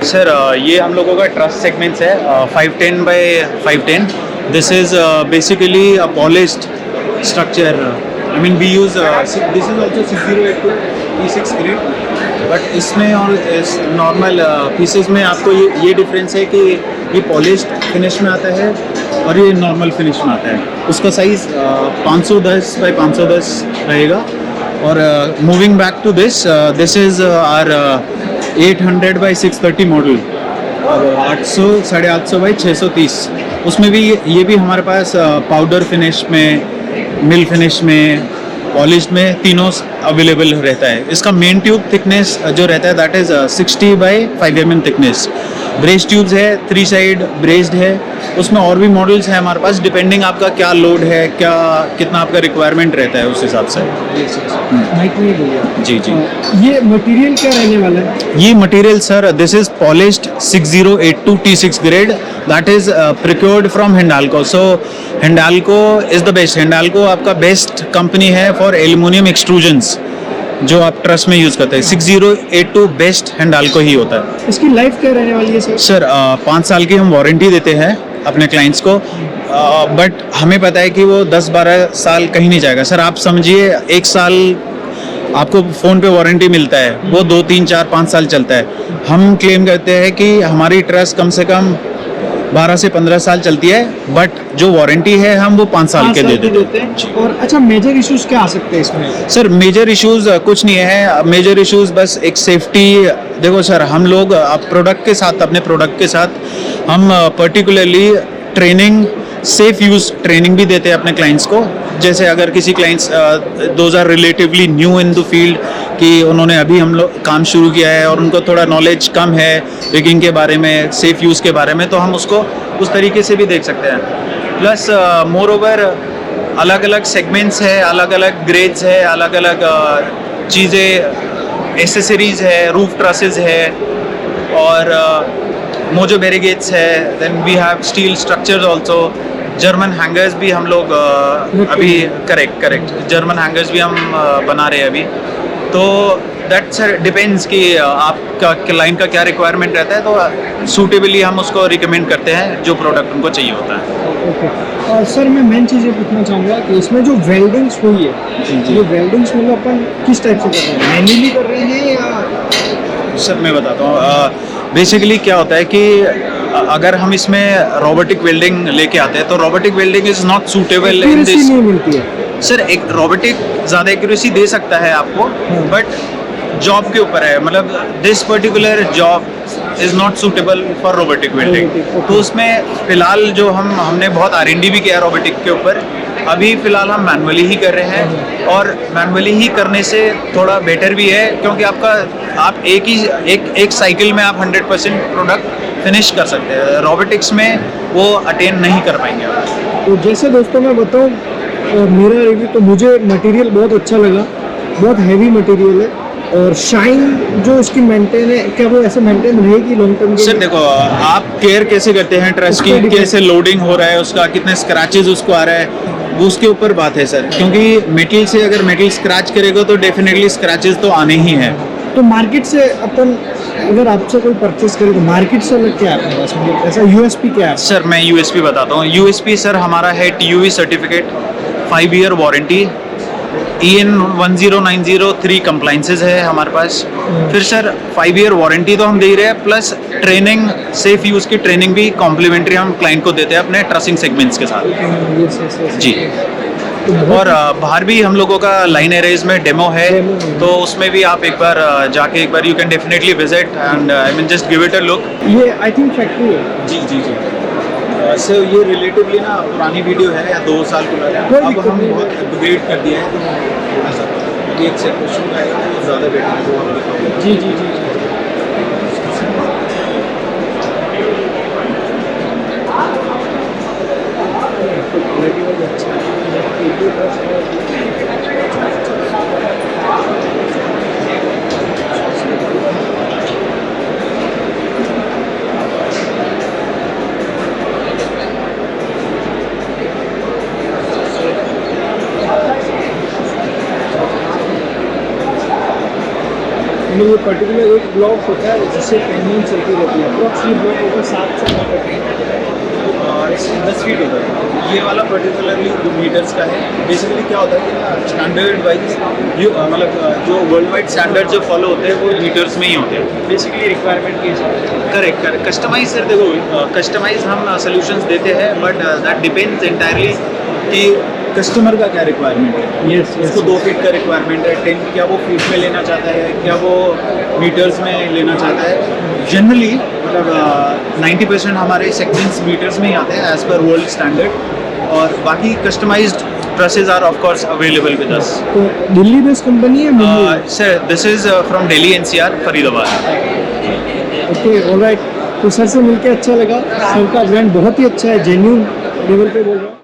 Sir ये हम लोगों का ट्रस्ट सेगमेंट्स है 510 by 510. This is basically a polished structure. I mean we use this is also 6082 T6 grade. But इसमें और इस नॉर्मल पीसेस में आपको ये डिफरेंस है कि ये पॉलिश्ड फिनिश में आता है और ये नॉर्मल फिनिश में आता है. उसका साइज़ 510 बाई 510 रहेगा. और moving back to this, this is R 800 by 630 model और 800 850 बाई 630. उसमें भी ये भी हमारे पास पाउडर फिनिश में, मिल फिनिश में, पॉलिश में तीनों अवेलेबल रहता है. इसका मेन ट्यूब थिकनेस जो रहता है that is 60 by 5 mm thickness. Brace tubes है, 3 साइड ब्रेस्ड है. उसमें और भी मॉडल्स हैं हमारे पास, डिपेंडिंग आपका क्या लोड है, क्या कितना आपका रिक्वायरमेंट रहता है उस हिसाब से. माइक नहीं बोलिए. जी जी. ये मटेरियल क्या रहने वाला है? ये material sir, this is polished 6082 T6 grade that is procured from Hindalco. So Hindalco is the best. Hindalco आपका बेस्ट कंपनी है फॉर एल्युमिनियम एक्सट्रूजन्स जो आप ट्रस्ट में यूज़ करते हैं. 6082 बेस्ट हिंडाल्को ही होता है. इसकी लाइफ क्या रहने वाली है सर? सर 5 साल की हम वारंटी देते हैं अपने क्लाइंट्स को. बट हमें पता है कि वो 10-12 साल कहीं नहीं जाएगा. सर आप समझिए 1 साल आपको फ़ोन पे वारंटी मिलता है, वो 2, 3, 4, 5 साल चलता है. हम क्लेम करते हैं कि हमारी ट्रस्ट कम से कम 12 से 15 साल चलती है, बट जो वारंटी है हम वो 5 साल के दे देते हैं. और अच्छा, मेजर इश्यूज क्या आ सकते हैं इसमें? सर मेजर इश्यूज़ कुछ नहीं है. मेजर इश्यूज़ बस एक सेफ्टी. देखो सर, हम लोग प्रोडक्ट के साथ, अपने प्रोडक्ट के साथ हम particularly training, safe use training भी देते हैं अपने क्लाइंट्स को. जैसे अगर किसी clients those are relatively new in the field, कि उन्होंने अभी हम लोग काम शुरू किया है और उनको थोड़ा नॉलेज कम है रिगिंग के बारे में, सेफ यूज़ के बारे में, तो हम उसको उस तरीके से भी देख सकते हैं. प्लस मोर ओवर अलग अलग सेगमेंट्स है, अलग अलग ग्रेड्स है, अलग अलग चीज़ें, एसेसरीज़ है, रूफ ट्रसेस है और मोजो बैरिगेट्स है. Then we have steel structures also. German hangers भी हम लोग अभी करेक्ट जर्मन हैंगर्स भी हम बना रहे हैं अभी. तो दैट्स डिपेंड्स कि आपका क्लाइंट का क्या रिक्वायरमेंट रहता है, तो सूटेबली हम उसको रिकमेंड करते हैं जो प्रोडक्ट उनको चाहिए होता है. ओके. और सर मैं मेन चीज़ ये पूछना चाहूँगा कि इसमें जो वेल्डिंग्स हुई है, जी. ये वेल्डिंग्स मतलब अपन किस टाइप से कर रहे हैं? मैन्युअली कर रहे हैं या? सर मैं बताता हूँ. बेसिकली क्या होता है कि अगर हम इसमें रोबोटिक वेल्डिंग लेके आते हैं तो robotic welding is not suitable in this. नहीं मिलती है सर एक रोबोटिक ज़्यादा एक्यूरेसी दे सकता है आपको, बट जॉब के ऊपर है. मतलब this particular job is not suitable for robotic welding. तो उसमें फ़िलहाल जो हमने बहुत R&D भी किया रोबोटिक के ऊपर. अभी फ़िलहाल हम मैनुअली ही कर रहे हैं और मैनुअली ही करने से थोड़ा बेटर भी है, क्योंकि आप एक साइकिल में आप 100% प्रोडक्ट फिनिश कर सकते हैं. रोबोटिक्स में वो अटेन नहीं कर पाएंगे आप. तो जैसे दोस्तों मैं बताऊँ मेरा रिव्यू, तो मुझे मटेरियल बहुत अच्छा लगा. बहुत हैवी मटेरियल है और शाइन जो इसकी मेंटेन है, क्या वो ऐसे मेंटेन रहेगी लॉन्ग टर्म? सर देखो, आप केयर कैसे करते हैं ट्रस्ट की, कैसे लोडिंग हो रहा है उसका, कितने स्क्रैचेस उसको आ रहा है, वो उसके ऊपर बात है सर. क्योंकि मेटल से अगर मेटल स्क्रैच करेगा तो डेफिनेटली स्क्रैचेस तो आने ही हैं. तो मार्केट से अपन अगर आपसे कोई परचेस करे तो मार्केट से अलग क्या है आपके पास, मतलब ऐसा यूएसपी क्या है? सर मैं यूएसपी बताता हूँ. यूएसपी सर हमारा है TUV certificate, 5 year warranty, EN 10903 compliances है हमारे पास. फिर सर 5 ईयर वारंटी तो हम दे ही रहे हैं, प्लस ट्रेनिंग, सेफ यूज़ की ट्रेनिंग भी कॉम्प्लीमेंट्री हम क्लाइंट को देते हैं अपने ट्रसिंग सेगमेंट्स के साथ. जी. और बाहर भी हम लोगों का लाइन एरेज में डेमो है, तो उसमें भी आप एक बार जाके एक बार you can definitely visit and I mean just give it a look. ये आई थिंक फैक्ट्री है. जी जी जी. सर ये रिलेटिवली ना पुरानी वीडियो है, या 2 साल पुरानी. अब हम बहुत अपग्रेड कर दिया है, तो थोड़ा सा एक से क्वेश्चन आएगा तो ज़्यादा बेटर है. वो हम दिखाओगे. जी जी जी जी. मतलब ये पर्टिकुलर एक ब्लॉक होता है जिससे पेंडिंग चलती रहती है, अप्रॉक्स ये ब्लॉक होगा 7 से 9 और 10 फीट होता है। ये वाला पर्टिकुलरली 2 मीटर्स का है। बेसिकली क्या होता है कि स्टैंडर्ड वाइज मतलब जो वर्ल्ड वाइड स्टैंडर्ड जो फॉलो होते हैं वो मीटर्स में ही होते हैं बेसिकली रिक्वायरमेंट के हिसाब। करेक्ट। कस्टमाइज सर देखो, कस्टमाइज हम सोल्यूशंस देते हैं, बट दैट डिपेंड्स एंटायरली कि कस्टमर का क्या रिक्वायरमेंट है। Yes, उसको 2 फीट का रिक्वायरमेंट है, 10 क्या वो फीट में लेना चाहता है, क्या वो मीटर्स में लेना चाहता है। जनरली मतलब 90% हमारे सेगमेंट्स मीटर्स में ही आते हैं एज पर वर्ल्ड स्टैंडर्ड, और बाकी customised trousers are of course available with us. तो दिल्ली बेस्ड कंपनी है Mumbai? Sir this is from Delhi NCR Faridabad. Okay alright. तो सर से मिलके अच्छा लगा, सर का ब्रांड बहुत ही अच्छा है, जेन्यून लेवल पे बोल रहा हूँ।